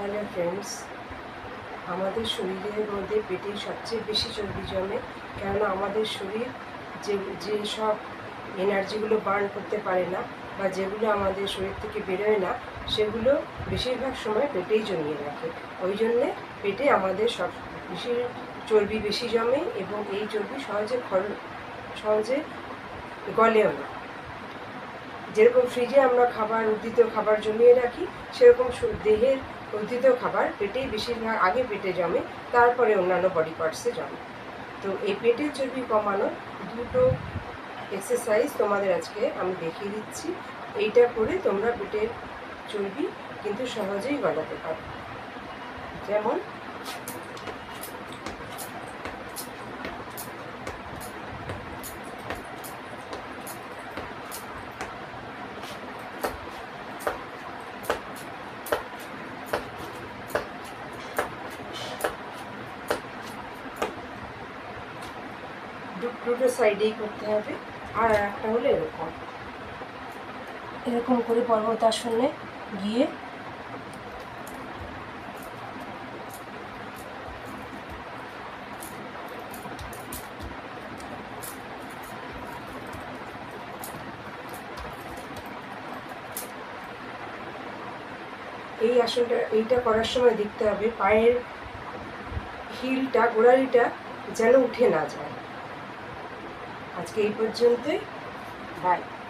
Hello friends, আমাদের শরীরের মধ্যে পেটে সবচেয়ে বেশি চর্বি জমে। কেননা আমাদের শরীর যে সব এনার্জিগুলো বার্ন করতে পারে না বা যেগুলো আমাদের শরীর থেকে বেরোয় না, সেগুলো বেশিরভাগ সময় পেটেই জমিয়ে রাখে। ওই জন্যে পেটে আমাদের সব বেশি চর্বি বেশি জমে এবং এই চর্বি সহজে গলেও না। যেরকম ফ্রিজে আমরা উদ্ধৃত খাবার জমিয়ে রাখি, সেরকম দেহের উদ্ধৃত খাবার পেটেই বেশিরভাগ আগে পেটে জমে, তারপরে অন্যান্য বডি পার্টসে জমে। তো এই পেটের চর্বি কমানোর দুটো এক্সারসাইজ তোমাদের আজকে আমি দেখিয়ে দিচ্ছি। এইটা করে তোমরা পেটের চর্বি কিন্তু সহজেই গলাতে পারো। যেমন দুটো সাইডেই করতে হবে। আর একটা হলো এরকম করে পর্বতাসনে গিয়ে এইটা করার সময় দেখতে হবে পায়ের হিলটা, গোড়ালিটা যেন উঠে না যায়। আজকে এই পর্যন্তই, বাই।